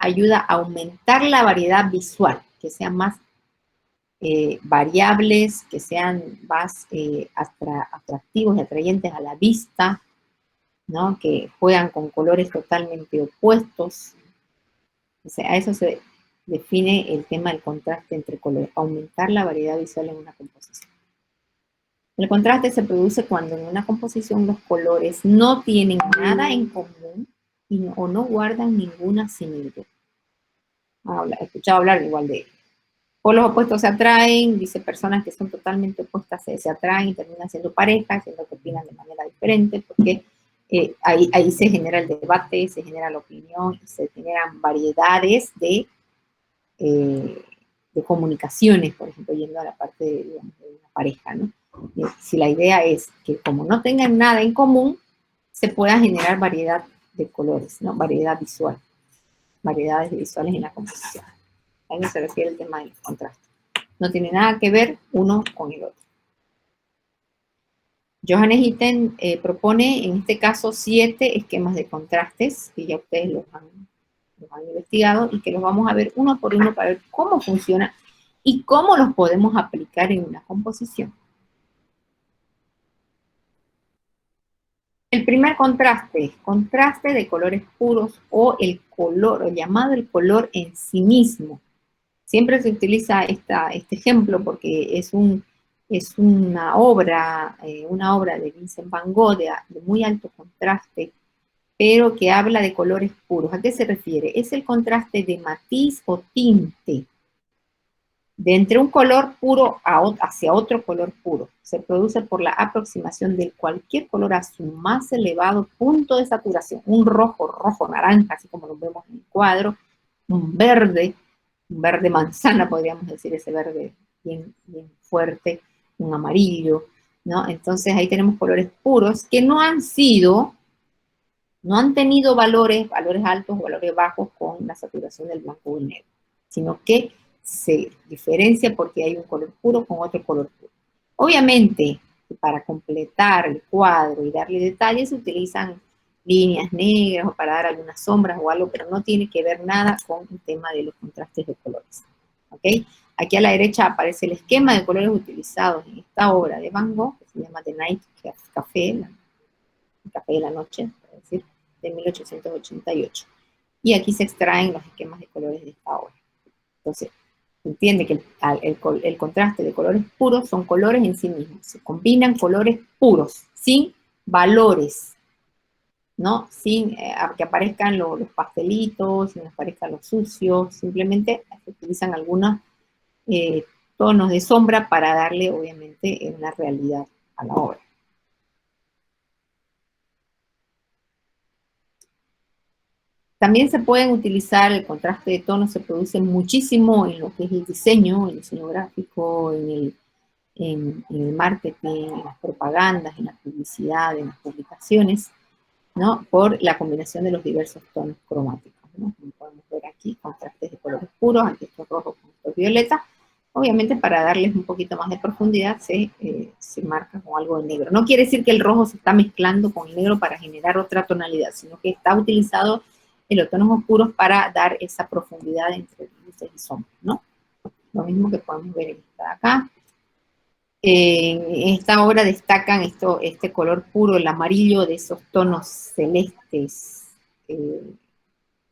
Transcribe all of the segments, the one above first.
ayuda a aumentar la variedad visual, que sean más variables, que sean más atractivos y atrayentes a la vista, ¿no? Que juegan con colores totalmente opuestos. O sea, a eso se define el tema del contraste entre colores, aumentar la variedad visual en una composición. El contraste se produce cuando en una composición los colores no tienen nada en común o no guardan ninguna similitud. He escuchado hablar igual de polos opuestos se atraen, dice personas que son totalmente opuestas se atraen y terminan siendo pareja, siendo que opinan de manera diferente, porque ahí se genera el debate, se genera la opinión, y se generan variedades de comunicaciones, por ejemplo, yendo a la parte de una pareja, ¿no? Si la idea es que como no tengan nada en común, se pueda generar variedad de colores, ¿no? Variedad visual, variedades visuales en la composición. A eso se refiere el tema del contraste. No tiene nada que ver uno con el otro. Johannes Itten propone, en este caso, 7 esquemas de contrastes, que ya ustedes los han investigado, y que los vamos a ver uno por uno para ver cómo funciona y cómo los podemos aplicar en una composición. El primer contraste, contraste de colores puros o el color, o llamado el color en sí mismo. Siempre se utiliza este ejemplo porque es una obra de Vincent Van Gogh de muy alto contraste, pero que habla de colores puros. ¿A qué se refiere? Es el contraste de matiz o tinte de entre un color puro hacia otro color puro. Se produce por la aproximación de cualquier color a su más elevado punto de saturación. Un rojo, naranja, así como lo vemos en el cuadro. Un verde manzana, podríamos decir, ese verde bien fuerte. Un amarillo, ¿no? Entonces ahí tenemos colores puros que no han tenido valores altos o valores bajos con la saturación del blanco o el negro, sino que se diferencia porque hay un color puro con otro color puro. Obviamente, para completar el cuadro y darle detalles, se utilizan líneas negras o para dar algunas sombras o algo, pero no tiene que ver nada con el tema de los contrastes de colores. ¿Ok? Aquí a la derecha aparece el esquema de colores utilizados en esta obra de Van Gogh, que se llama The Night Café, el café de la noche, es decir, de 1888. Y aquí se extraen los esquemas de colores de esta obra. Entonces, se entiende que el contraste de colores puros son colores en sí mismos. Se combinan colores puros, sin valores, ¿no? Sin que aparezcan los pastelitos, sin que aparezcan los sucios. Simplemente se utilizan algunos tonos de sombra para darle, obviamente, una realidad a la obra. También se pueden utilizar, el contraste de tonos se produce muchísimo en lo que es el diseño gráfico, en el marketing, en las propagandas, en la publicidad, en las publicaciones, ¿no? Por la combinación de los diversos tonos cromáticos, ¿no? Como podemos ver aquí, contrastes de colores puros, aquí estos rojos con estos violetas. Obviamente, para darles un poquito más de profundidad, se marca con algo de negro. No quiere decir que el rojo se está mezclando con el negro para generar otra tonalidad, sino que está utilizado en los tonos oscuros para dar esa profundidad entre luces y sombras, ¿no? Lo mismo que podemos ver en esta de acá. En esta obra destacan este color puro, el amarillo de esos tonos celestes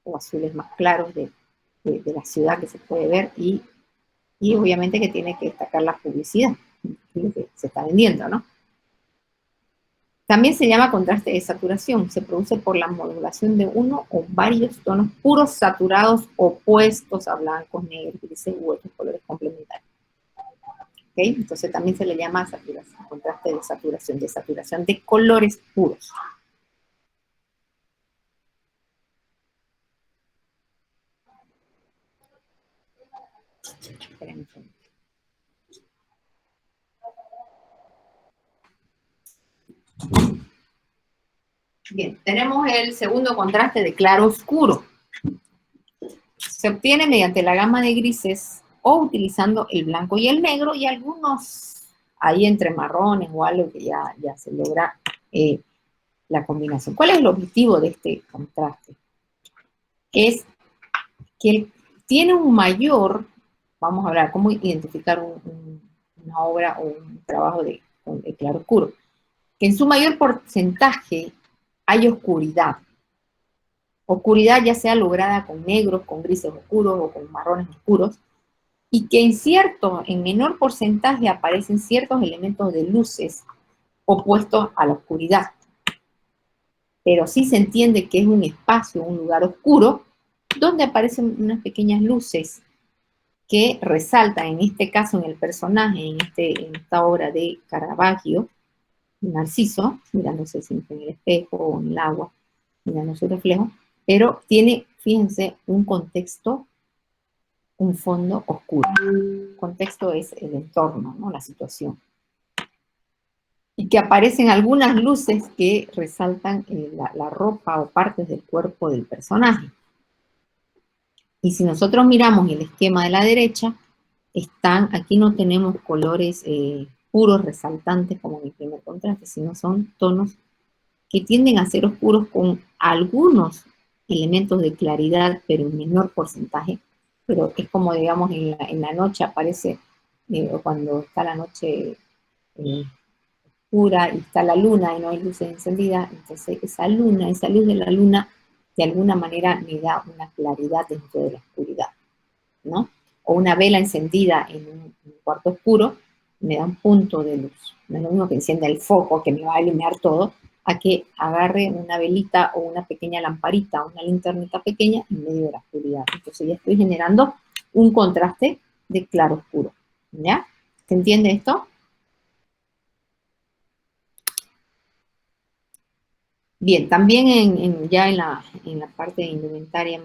o azules más claros de la ciudad que se puede ver y obviamente que tiene que destacar la publicidad, lo que se está vendiendo, ¿no? También se llama contraste de saturación. Se produce por la modulación de uno o varios tonos puros saturados opuestos a blancos, negros, grises u otros colores complementarios. ¿Okay? Entonces también se le llama saturación, contraste de saturación de colores puros. Bien, tenemos el segundo contraste de claro-oscuro. Se obtiene mediante la gama de grises o utilizando el blanco y el negro y algunos ahí entre marrones o algo que ya se logra la combinación. ¿Cuál es el objetivo de este contraste? Es que tiene un mayor, vamos a hablar, cómo identificar una obra o un trabajo de claroscuro, que en su mayor porcentaje hay oscuridad. Oscuridad ya sea lograda con negros, con grises oscuros o con marrones oscuros, y que en menor porcentaje aparecen ciertos elementos de luces opuestos a la oscuridad. Pero sí se entiende que es un espacio, un lugar oscuro, donde aparecen unas pequeñas luces que resaltan, en este caso en el personaje, en esta obra de Caravaggio, Narciso, mirándose siempre en el espejo o en el agua, mirando su reflejo, pero tiene, fíjense, un contexto, un fondo oscuro. El contexto es el entorno, ¿no? La situación. Y que aparecen algunas luces que resaltan la ropa o partes del cuerpo del personaje. Y si nosotros miramos el esquema de la derecha, aquí no tenemos colores puros, resaltantes como en el primer contraste, sino son tonos que tienden a ser oscuros con algunos elementos de claridad, pero en menor porcentaje. Pero es como, digamos, en la noche aparece, cuando está la noche oscura y está la luna y no hay luces encendidas, entonces esa luz de la luna, de alguna manera me da una claridad dentro de la oscuridad, ¿no? O una vela encendida en un cuarto oscuro me da un punto de luz. No es lo mismo que encienda el foco, que me va a iluminar todo, a que agarre una velita o una pequeña lamparita, una linternita pequeña en medio de la oscuridad. Entonces ya estoy generando un contraste de claro oscuro. ¿Ya? ¿Se entiende esto? Bien, también ya en la parte de indumentaria,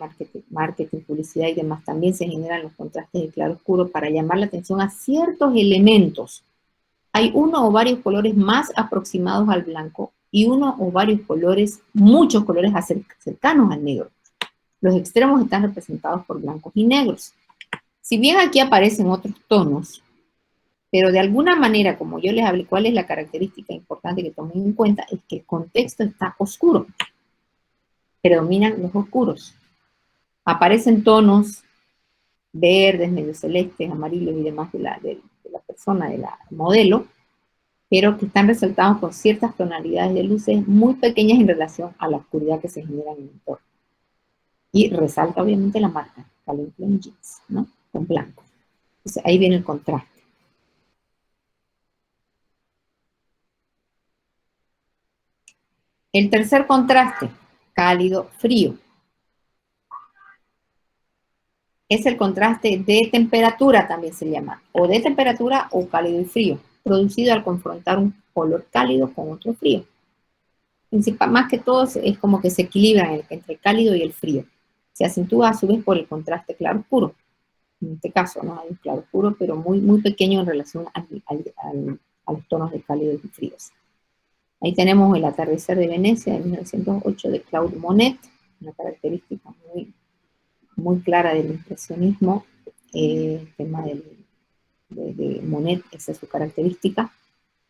marketing, publicidad y demás, también se generan los contrastes de claro oscuro para llamar la atención a ciertos elementos. Hay uno o varios colores más aproximados al blanco y uno o varios colores, muchos colores cercanos al negro. Los extremos están representados por blancos y negros. Si bien aquí aparecen otros tonos, pero de alguna manera, como yo les hablé, ¿cuál es la característica importante que tomen en cuenta? Es que el contexto está oscuro. Predominan los oscuros. Aparecen tonos verdes, medio celestes, amarillos y demás de la persona, de la modelo, pero que están resaltados con ciertas tonalidades de luces muy pequeñas en relación a la oscuridad que se genera en el entorno. Y resalta obviamente la marca, Calvin Klein Jeans, ¿no? Con blanco. Entonces ahí viene el contraste. El tercer contraste, cálido-frío. Es el contraste de temperatura, también se llama, o de temperatura o cálido y frío, producido al confrontar un color cálido con otro frío. Más que todo es como que se equilibran entre el cálido y el frío. Se acentúa a su vez por el contraste claro-oscuro. En este caso, ¿no? Hay un claro-oscuro, pero muy, muy pequeño en relación a los tonos de cálidos y fríos. Ahí tenemos el atardecer de Venecia de 1908 de Claude Monet, una característica muy, muy clara del impresionismo. El tema de Monet, esa es su característica.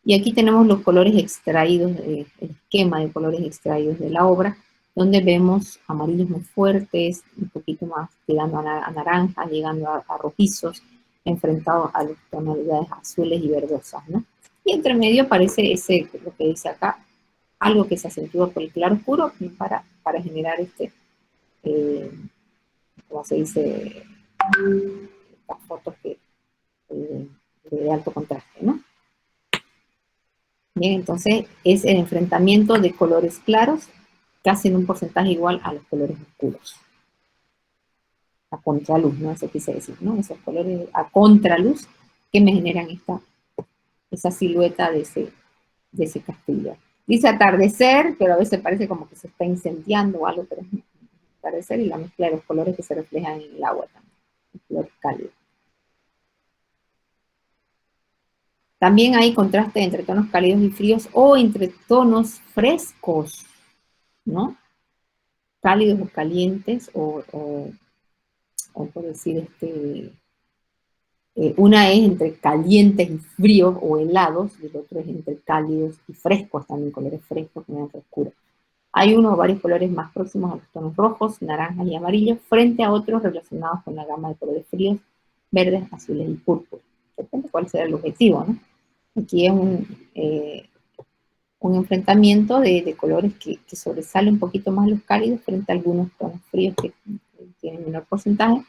Y aquí tenemos los colores extraídos, el esquema de colores extraídos de la obra, donde vemos amarillos muy fuertes, un poquito más llegando a naranja, llegando a rojizos, enfrentados a las tonalidades azules y verdosas, ¿no? Y entre medio aparece lo que dice acá, algo que se acentúa por el claro oscuro para generar como se dice, estas fotos de alto contraste, ¿no? Bien, entonces es el enfrentamiento de colores claros casi en un porcentaje igual a los colores oscuros. A contraluz, ¿no? Eso quise decir, ¿no? Esos colores a contraluz que me generan esa silueta de ese castillo. Dice atardecer, pero a veces parece como que se está incendiando o algo, pero es atardecer y la mezcla de los colores que se reflejan en el agua también, el color cálido. También hay contraste entre tonos cálidos y fríos o entre tonos frescos, ¿no? Cálidos o calientes, o por decir, una es entre calientes y fríos o helados, y el otro es entre cálidos y frescos, también colores frescos, con frescura. Hay uno o varios colores más próximos a los tonos rojos, naranjas y amarillos, frente a otros relacionados con la gama de colores fríos, verdes, azules y púrpura. Depende cuál será el objetivo, ¿no? Aquí es un enfrentamiento de colores que sobresale un poquito más los cálidos frente a algunos tonos fríos que tienen menor porcentaje.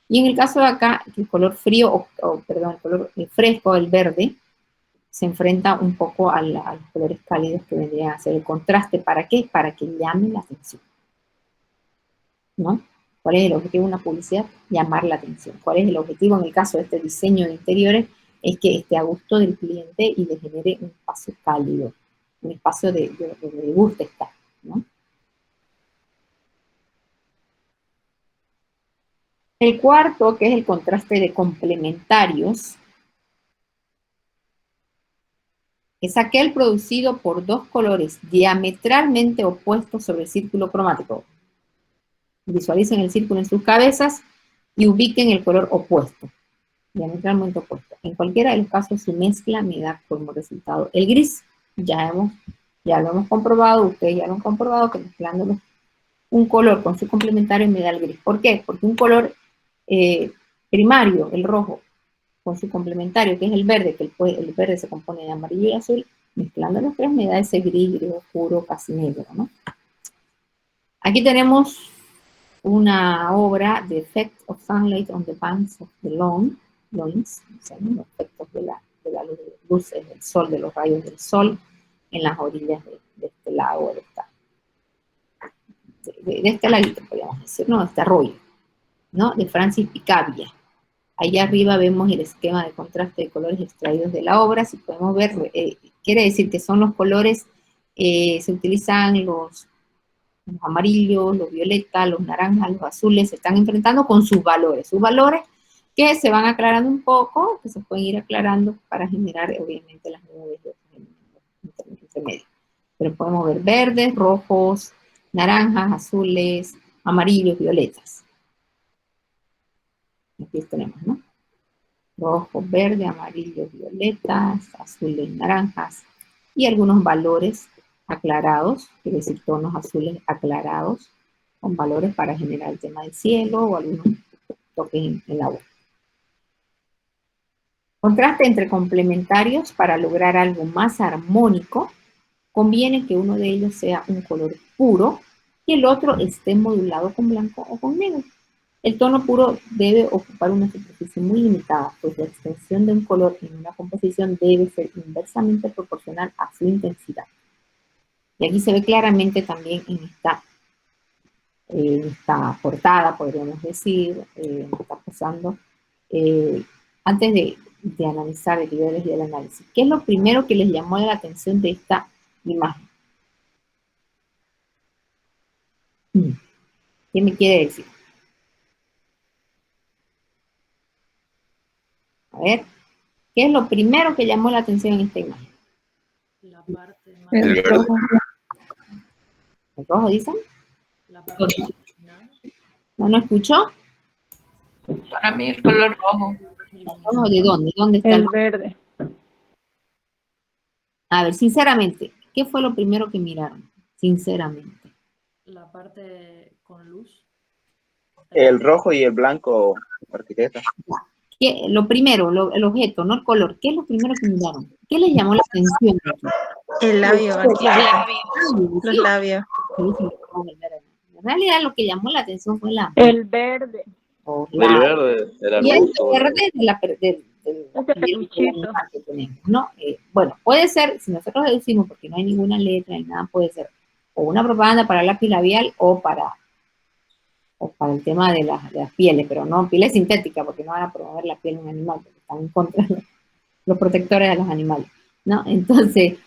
Y en el caso de acá, el color frío, perdón, el color fresco, el verde, se enfrenta un poco a los colores cálidos que vendrían a ser el contraste. ¿Para qué? Para que llame la atención, ¿no? ¿Cuál es el objetivo de una publicidad? Llamar la atención. ¿Cuál es el objetivo en el caso de este diseño de interiores? Es que esté a gusto del cliente y le genere un espacio cálido, un espacio donde le guste estar, ¿no? El cuarto, que es el contraste de complementarios, es aquel producido por dos colores diametralmente opuestos sobre el círculo cromático. Visualicen el círculo en sus cabezas y ubiquen el color opuesto, diametralmente opuesto. En cualquiera de los casos, su mezcla me da como resultado el gris. Ya lo hemos comprobado, ustedes ya lo han comprobado, que mezclándolo un color con su complementario me da el gris. ¿Por qué? Porque un color primario, el rojo, con su complementario, que es el verde, que el verde se compone de amarillo y azul, mezclando los tres me da ese gris oscuro, casi negro, ¿no? Aquí tenemos una obra de Effect of Sunlight on the Banks of the Loins, o sea, los efectos de la luz del sol, de los rayos del sol, en las orillas de este lago, de este laguito, podríamos decir, ¿no? De este arroyo, ¿no? De Francis Picabia. Allá arriba vemos el esquema de contraste de colores extraídos de la obra. Si podemos ver, quiere decir que son los colores, se utilizan los amarillos, los violetas, los naranjas, los azules, se están enfrentando con sus valores que se van aclarando un poco, que se pueden ir aclarando para generar, obviamente, las nubes entre medio. Pero podemos ver verdes, rojos, naranjas, azules, amarillos, violetas. Aquí tenemos, ¿no? Rojo, verde, amarillo, violetas, azules, naranjas, y algunos valores aclarados, quiere decir tonos azules aclarados, con valores para generar el tema del cielo o algunos toques en el agua. Contraste entre complementarios para lograr algo más armónico, conviene que uno de ellos sea un color puro y el otro esté modulado con blanco o con negro. El tono puro debe ocupar una superficie muy limitada, pues la extensión de un color en una composición debe ser inversamente proporcional a su intensidad. Y aquí se ve claramente también en esta portada, podríamos decir, está pasando, antes de analizar el niveles y el análisis. ¿Qué es lo primero que les llamó la atención de esta imagen? ¿Qué me quiere decir? A ver, ¿qué es lo primero que llamó la atención en esta imagen? La parte más... El rojo. ¿El rojo dicen? La parte final. ¿No escuchó? Para mí el color rojo. ¿Rojo de dónde? ¿Dónde está El verde. A ver, sinceramente, ¿qué fue lo primero que miraron? Sinceramente. La parte con luz. El rojo y el blanco, arquitecta. Lo primero, el objeto, no el color. ¿Qué es lo primero que miraron? ¿Qué les llamó la atención aquí? El labio, arquitecta. Los labios. En realidad lo que llamó la atención fue la... El verde. El verde, el y el arbusto. verde de la Ese peluchito. que tenemos, ¿no? Bueno, puede ser, si nosotros deducimos, porque no hay ninguna letra ni nada, puede ser o una propaganda para el lápiz labial o para el tema de las pieles, pero no pieles sintéticas, porque no van a promover la piel de un animal, porque están en contra de los protectores de los animales, ¿no? Entonces,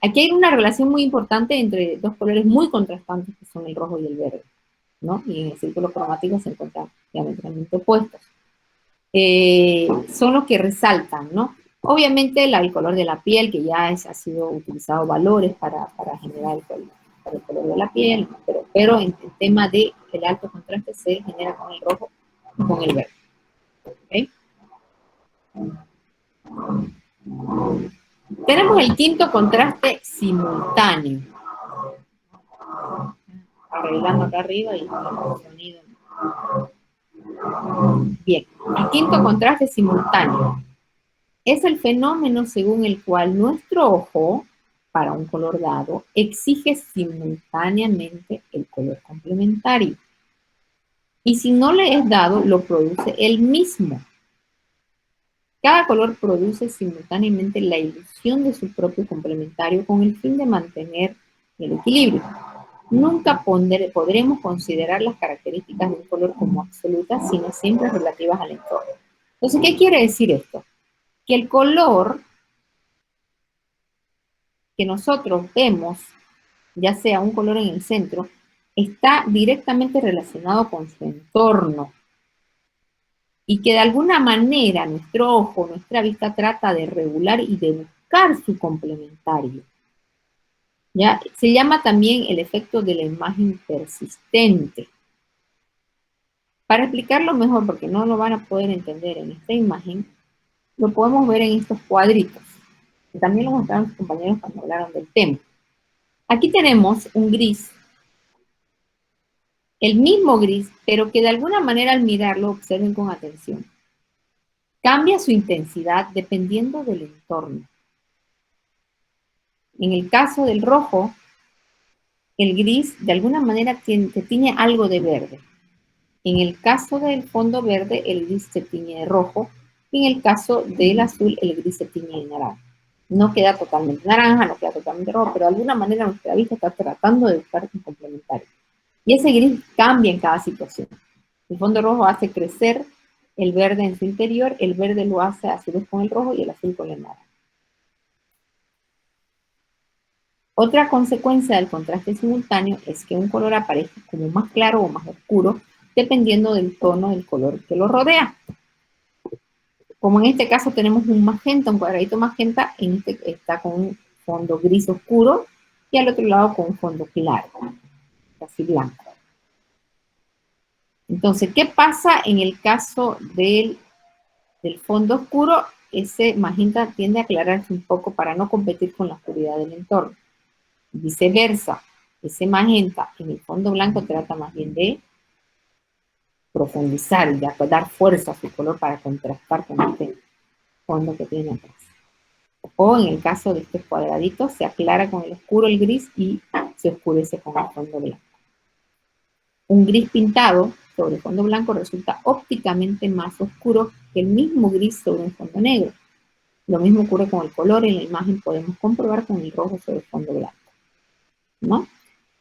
aquí hay una relación muy importante entre dos colores muy contrastantes, que son el rojo y el verde, ¿no? Y en el círculo cromático se encuentran diametralmente opuestos. Son los que resaltan, ¿no? Obviamente el color de la piel, que ya ha sido utilizado valores para generar el color de la piel, pero en el tema del alto contraste se genera con el rojo y con el verde. ¿Okay? Tenemos el quinto contraste simultáneo. arreglando acá arriba y el sonido. Bien, el quinto contraste simultáneo. Es el fenómeno según el cual nuestro ojo, para un color dado, exige simultáneamente el color complementario. Y si no le es dado, lo produce él mismo. Cada color produce simultáneamente la ilusión de su propio complementario con el fin de mantener el equilibrio. Nunca podremos considerar las características de un color como absolutas, sino siempre relativas al entorno. Entonces, ¿qué quiere decir esto? Que el color que nosotros vemos, ya sea un color en el centro, está directamente relacionado con su entorno. Y que de alguna manera nuestro ojo, nuestra vista trata de regular y de buscar su complementario. ¿Ya? Se llama también el efecto de la imagen persistente. Para explicarlo mejor, porque no lo van a poder entender en esta imagen, lo podemos ver en estos cuadritos, que también lo mostraron sus compañeros cuando hablaron del tema. Aquí tenemos un gris, el mismo gris, pero que de alguna manera al mirarlo, observen con atención, cambia su intensidad dependiendo del entorno. En el caso del rojo, el gris de alguna manera tiene algo de verde. En el caso del fondo verde, el gris se tiñe de rojo. Y en el caso del azul, el gris se tiñe de naranja. No queda totalmente naranja, no queda totalmente rojo, pero de alguna manera nuestra vista está tratando de buscar un complementario. Y ese gris cambia en cada situación. El fondo rojo hace crecer el verde en su interior, el verde lo hace a su vez con el rojo y el azul con el naranja. Otra consecuencia del contraste simultáneo es que un color aparece como más claro o más oscuro, dependiendo del tono del color que lo rodea. Como en este caso tenemos un magenta, un cuadradito magenta, está con un fondo gris oscuro y al otro lado con un fondo claro, casi blanco. Entonces, ¿qué pasa en el caso del fondo oscuro? Ese magenta tiende a aclararse un poco para no competir con la oscuridad del entorno. Viceversa, ese magenta en el fondo blanco trata más bien de profundizar y de dar fuerza a su color para contrastar con este fondo que tiene atrás. O en el caso de estos cuadraditos, se aclara con el oscuro el gris y se oscurece con el fondo blanco. Un gris pintado sobre fondo blanco resulta ópticamente más oscuro que el mismo gris sobre un fondo negro. Lo mismo ocurre con el color, en la imagen podemos comprobar con el rojo sobre fondo blanco, ¿no?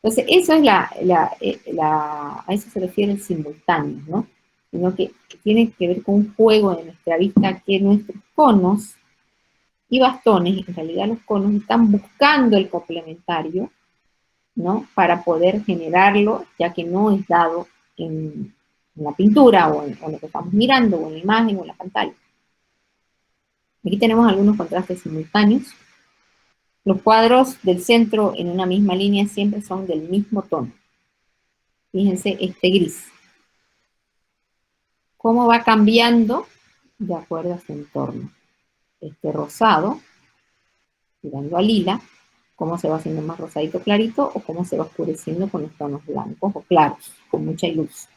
Entonces, eso es a eso se refiere el simultáneo, ¿no? Sino que tiene que ver con un juego de nuestra vista que nuestros conos y bastones, en realidad los conos, están buscando el complementario, ¿no? Para poder generarlo, ya que no es dado en la pintura o en lo que estamos mirando, o en la imagen o en la pantalla. Aquí tenemos algunos contrastes simultáneos. Los cuadros del centro en una misma línea siempre son del mismo tono. Fíjense este gris. ¿Cómo va cambiando? De acuerdo a su entorno. Este rosado, tirando a lila, cómo se va haciendo más rosadito clarito o cómo se va oscureciendo con los tonos blancos o claros, con mucha luz,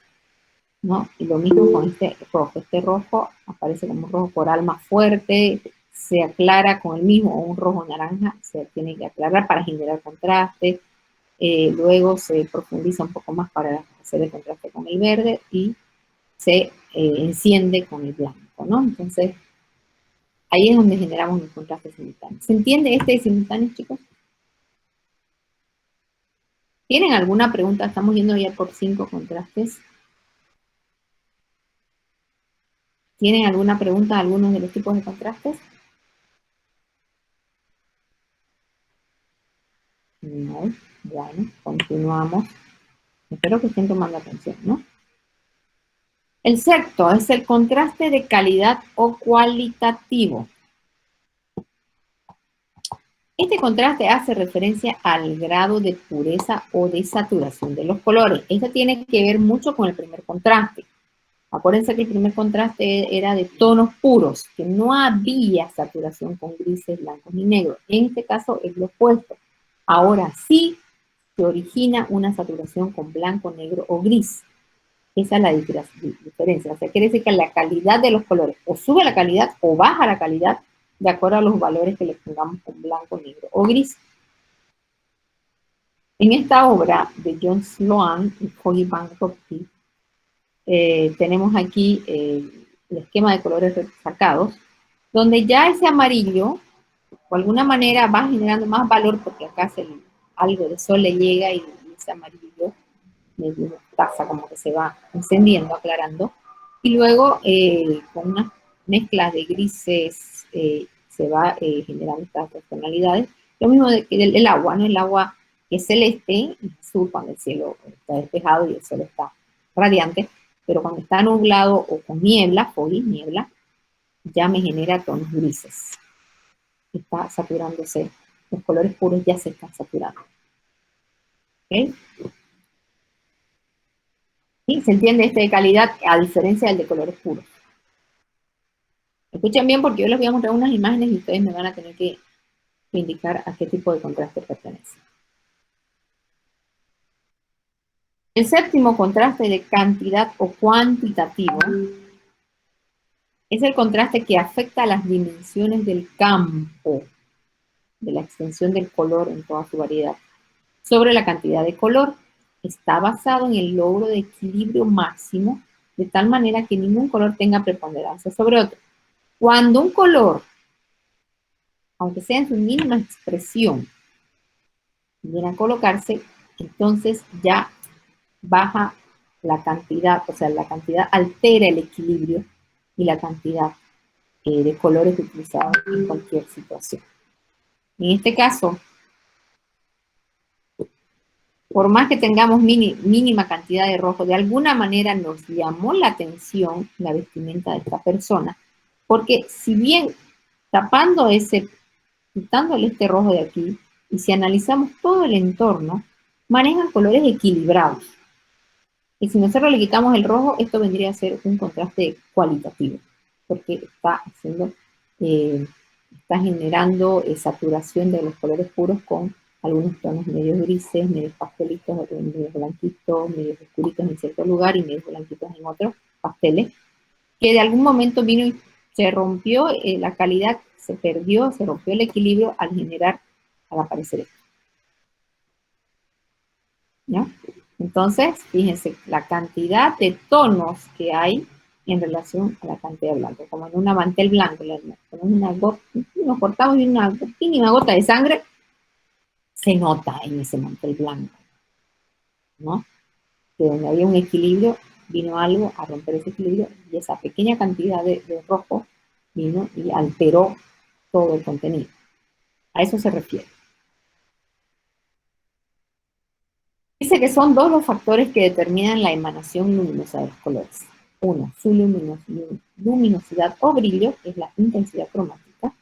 ¿no? Y lo mismo con este rojo. Este rojo aparece como un rojo coral más fuerte, se aclara con el mismo, o un rojo naranja, se tiene que aclarar para generar contraste. Luego se profundiza un poco más para hacer el contraste con el verde y se enciende con el blanco, ¿no? Entonces, ahí es donde generamos los contrastes simultáneos. ¿Se entiende este de simultáneos, chicos? ¿Tienen alguna pregunta? Estamos yendo ya por 5 contrastes. ¿Tienen alguna pregunta de algunos de los tipos de contrastes? No. Bueno, continuamos. Espero que estén tomando atención, ¿no? El sexto es el contraste de calidad o cualitativo. Este contraste hace referencia al grado de pureza o de saturación de los colores. Esto tiene que ver mucho con el primer contraste. Acuérdense que el primer contraste era de tonos puros, que no había saturación con grises, blancos ni negros. En este caso es lo opuesto. Ahora sí se origina una saturación con blanco, negro o gris. Esa es la diferencia. O sea, quiere decir que la calidad de los colores o sube la calidad o baja la calidad de acuerdo a los valores que le pongamos con blanco, negro o gris. En esta obra de John Sloan y Foggy Bancroft, tenemos aquí el esquema de colores sacados, donde ya ese amarillo, de alguna manera, va generando más valor porque acá algo de sol le llega y ese amarillo medio taza como que se va encendiendo, aclarando. Y luego, con una mezcla de grises, se va generando estas dos tonalidades. Lo mismo el agua, ¿no? El agua que es celeste y azul cuando el cielo está despejado y el sol está radiante, pero cuando está nublado o con niebla, niebla, ya me genera tonos grises. Está saturándose, los colores puros ya se están saturando. ¿Ok? ¿Sí? ¿Se entiende este de calidad a diferencia del de colores puros? Escuchen bien porque yo les voy a mostrar unas imágenes y ustedes me van a tener que indicar a qué tipo de contraste pertenece. El séptimo contraste de cantidad o cuantitativo es el contraste que afecta a las dimensiones del campo, de la extensión del color en toda su variedad, sobre la cantidad de color. Está basado en el logro de equilibrio máximo, de tal manera que ningún color tenga preponderancia sobre otro. Cuando un color, aunque sea en su mínima expresión, viene a colocarse, entonces ya baja la cantidad, o sea, la cantidad altera el equilibrio y la cantidad de colores utilizados en cualquier situación. En este caso, por más que tengamos mínima cantidad de rojo, de alguna manera nos llamó la atención la vestimenta de esta persona, porque si bien quitándole este rojo de aquí, y si analizamos todo el entorno, manejan colores equilibrados. Y si nosotros le quitamos el rojo, esto vendría a ser un contraste cualitativo, porque está generando saturación de los colores puros con algunos tonos medios grises, medios pastelitos, medios blanquitos, medios oscuritos en cierto lugar y medios blanquitos en otros pasteles, que de algún momento vino y se rompió la calidad, se perdió, se rompió el equilibrio al aparecer esto. ¿Ya? Entonces, fíjense, la cantidad de tonos que hay en relación a la cantidad de blanco, como en una mantel blanco, nos cortamos y una mínima gota de sangre se nota en ese mantel blanco, ¿no? De donde había un equilibrio, vino algo a romper ese equilibrio y esa pequeña cantidad de rojo vino y alteró todo el contenido. A eso se refiere. Dice que son dos los factores que determinan la emanación luminosa de los colores. Uno, su luminosidad o brillo, que es la intensidad cromática,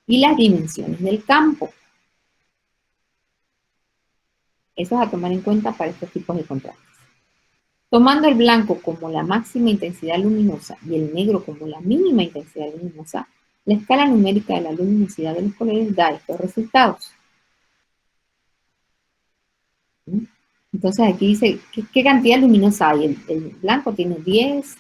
y las dimensiones del campo. Eso es a tomar en cuenta para estos tipos de contrastes. Tomando el blanco como la máxima intensidad luminosa y el negro como la mínima intensidad luminosa, la escala numérica de la luminosidad de los colores da estos resultados. Entonces aquí dice, ¿qué cantidad luminosa hay? El blanco tiene 10,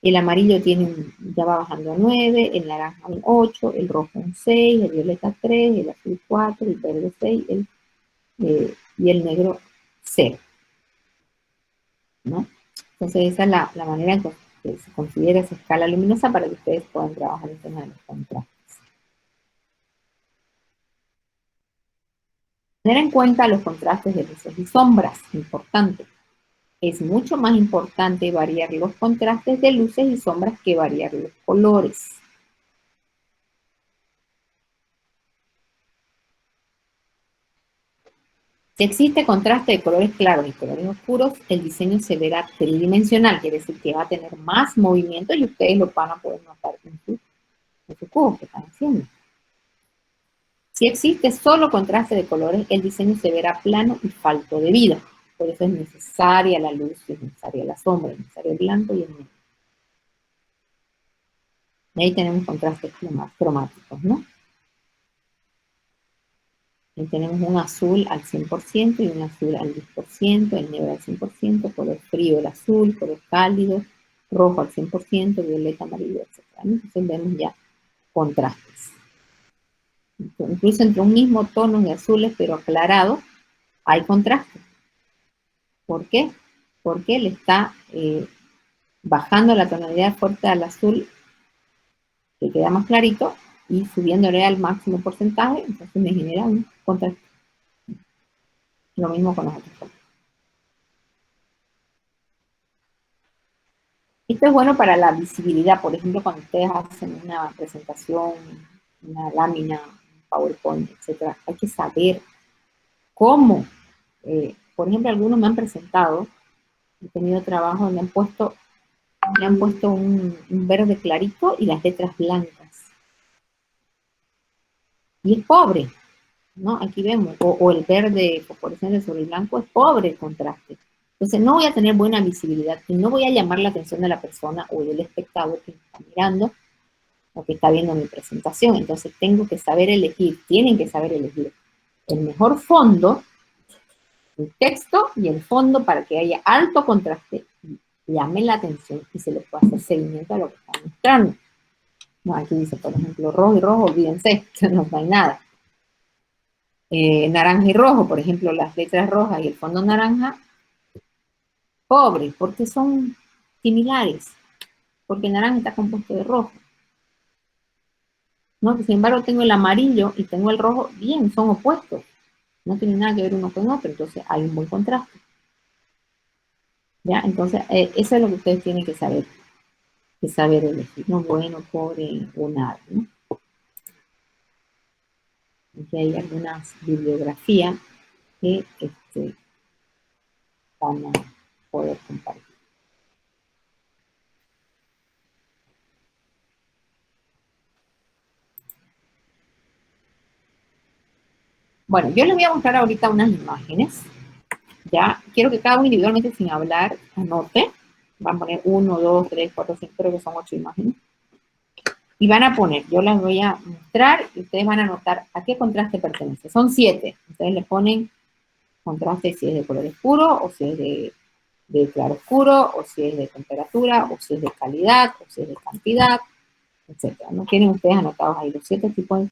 el amarillo ya va bajando a 9, el naranja un 8, el rojo un 6, el violeta 3, el azul 4, el verde 6, y el negro 0. ¿No? Entonces esa es la manera en que se considera esa escala luminosa para que ustedes puedan trabajar el tema de los contrastes. Tener en cuenta los contrastes de luces y sombras, importante. Es mucho más importante variar los contrastes de luces y sombras que variar los colores. Si existe contraste de colores claros y colores oscuros, el diseño se verá tridimensional, quiere decir que va a tener más movimiento y ustedes lo van a poder notar en su cubo que están haciendo. Si existe solo contraste de colores, el diseño se verá plano y falto de vida. Por eso es necesaria la luz, es necesaria la sombra, es necesario el blanco y el negro. Y ahí tenemos contrastes cromáticos, ¿no? Y tenemos un azul al 100% y un azul al 10%, el negro al 100%, color frío el azul, color cálido, rojo al 100%, violeta, amarillo, etc. Entonces vemos ya contrastes. Incluso entre un mismo tono de azules, pero aclarado, hay contraste. ¿Por qué? Porque le está bajando la tonalidad fuerte al azul, que queda más clarito, y subiéndole al máximo porcentaje, entonces me genera un contraste. Lo mismo con los otros colores. Esto es bueno para la visibilidad, por ejemplo, cuando ustedes hacen una presentación, una lámina, un PowerPoint, etc. Hay que saber cómo. Por ejemplo, algunos me han presentado, he tenido trabajo donde le han puesto un verde clarito y las letras blancas. Y es pobre, ¿no? Aquí vemos, o el verde fosforescente sobre el blanco, es pobre el contraste. Entonces no voy a tener buena visibilidad y no voy a llamar la atención de la persona o del espectador que está mirando o que está viendo mi presentación. Entonces tengo que saber elegir, tienen que saber elegir el mejor fondo, el texto y el fondo para que haya alto contraste y llame la atención y se les pueda hacer seguimiento a lo que están mostrando. No, aquí dice, por ejemplo, rojo y rojo, olvídense, que no hay nada. Naranja y rojo, por ejemplo, las letras rojas y el fondo naranja, pobre, porque son similares, porque el naranja está compuesto de rojo. ¿No? Sin embargo, tengo el amarillo y tengo el rojo, bien, son opuestos. No tienen nada que ver uno con otro, entonces hay un buen contraste. ¿Ya? Entonces, eso es lo que ustedes tienen que saber elegir, no bueno, pobre o nada, ¿no? Aquí hay algunas bibliografías que van a poder compartir. Bueno, yo les voy a mostrar ahorita unas imágenes. Ya, quiero que cada uno individualmente, sin hablar, anote. Van a poner 1, 2, 3, 4, 5, creo que son 8 imágenes. Y van a poner, yo las voy a mostrar y ustedes van a anotar a qué contraste pertenece. Son 7. Ustedes le ponen contraste si es de color oscuro, o si es de claro oscuro, o si es de temperatura, o si es de calidad, o si es de cantidad, etc. ¿No tienen ustedes anotados ahí los 7 tipos de